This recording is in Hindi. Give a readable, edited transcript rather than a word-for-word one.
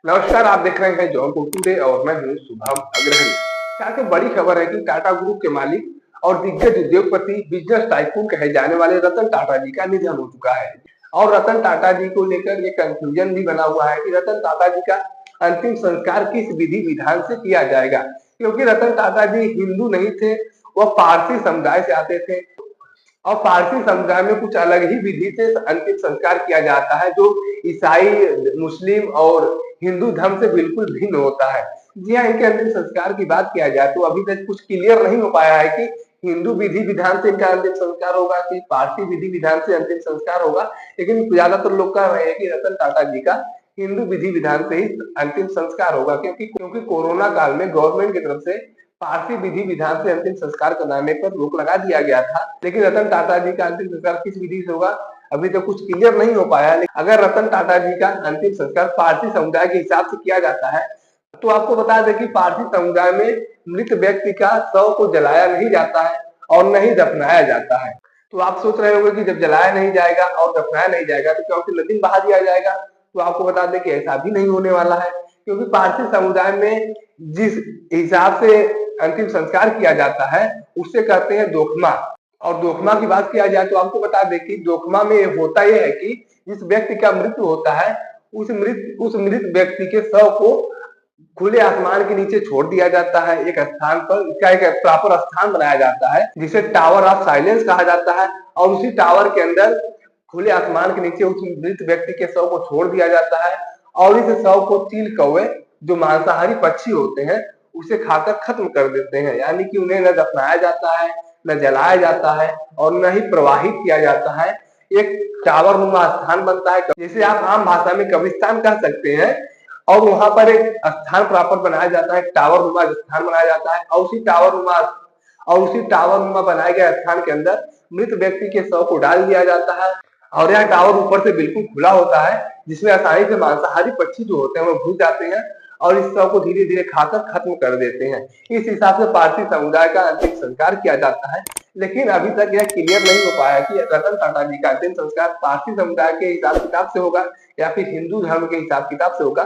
नमस्कार, आप देख रहे हैं जौनपुर टुडे और मैं हूं शुभम अग्रहणी। यहाँ से बड़ी खबर है कि टाटा ग्रुप के मालिक और दिग्गज उद्योगपति बिजनेस टाइकून कहे जाने वाले रतन टाटा जी का निधन हो चुका है। और रतन टाटा जी को लेकर ये कंफ्यूजन भी बना हुआ है कि रतन टाटा जी का अंतिम संस्कार किस विधि विधान से किया जाएगा, क्योंकि रतन टाटा जी हिंदू नहीं थे, वह पारसी समुदाय से आते थे और पारसी समुदाय में कुछ अलग ही विधि से अंतिम संस्कार किया जाता है, जो ईसाई, मुस्लिम और हिंदू धर्म से बिल्कुल भिन्न होता है। जी हाँ, इनके अंतिम संस्कार की बात किया जाए तो अभी तक कुछ क्लियर नहीं हो पाया है कि हिंदू विधि विधान से इनका अंतिम संस्कार होगा कि पारसी विधि विधान से अंतिम संस्कार होगा। लेकिन ज्यादातर लोग कह रहे हैं कि रतन टाटा जी का हिंदू विधि विधान से ही अंतिम संस्कार होगा, क्योंकि क्योंकि कोरोना काल में गवर्नमेंट की तरफ से पारसी विधि विधान से अंतिम संस्कार कराने पर रोक लगा दिया गया था। लेकिन रतन टाटा जी का अंतिम संस्कार किस विधि से होगा अभी तो कुछ क्लियर नहीं हो पाया है। अगर रतन टाटा जी का अंतिम संस्कार पारसी समुदाय के हिसाब से किया जाता है तो आपको बता दें कि पारसी समुदाय में मृत व्यक्ति का शव को जलाया नहीं जाता है और न ही दफनाया जाता है। तो आप सोच रहे होंगे कि जब जलाया नहीं जाएगा और दफनाया नहीं जाएगा तो क्या उसे नदी में बहा दिया जाएगा। तो आपको बता दें कि ऐसा भी नहीं होने वाला है, क्योंकि पारसी समुदाय में जिस हिसाब से अंतिम संस्कार किया जाता है उससे कहते हैं दोखमा। और दोखमा की बात किया जाए तो आपको बता दें कि दोखमा में होता यह है कि जिस व्यक्ति का मृत्यु होता है उस मृत व्यक्ति के शव को खुले आसमान के नीचे छोड़ दिया जाता है एक स्थान पर। इसका एक प्रॉपर स्थान बनाया जाता है जिसे टावर ऑफ साइलेंस कहा जाता है, और उसी टावर के अंदर खुले आसमान के नीचे उस मृत व्यक्ति के शव को छोड़ दिया जाता है। और इस शव को चील कौवे, जो मांसाहारी पक्षी होते हैं, उसे खाकर खत्म कर देते हैं। यानी कि उन्हें न दफनाया जाता है, न जलाया जाता है और न ही प्रवाहित किया जाता है। एक टावर नुमा स्थान बनता है, जिसे आप आम भाषा में कब्रिस्तान कह सकते हैं। और वहां पर एक स्थान प्रॉपर बनाया जाता है, टावर नुमा स्थान बनाया जाता है। और उसी टावर नुमा बनाए गए स्थान के अंदर मृत व्यक्ति के शव को डाल दिया जाता है। और यह टावर ऊपर से बिल्कुल खुला होता है, जिसमें आसानी से मांसाहारी पक्षी जो होते हैं वो घुस जाते हैं और इस शव को धीरे धीरे खाकर खत्म कर देते हैं। इस हिसाब से पारसी समुदाय का अंतिम संस्कार किया जाता है। लेकिन अभी तक यह क्लियर नहीं हो पाया कि रतन टाटा जी का अंतिम संस्कार पारसी समुदाय के हिसाब किताब से होगा या फिर हिंदू धर्म के हिसाब किताब से होगा।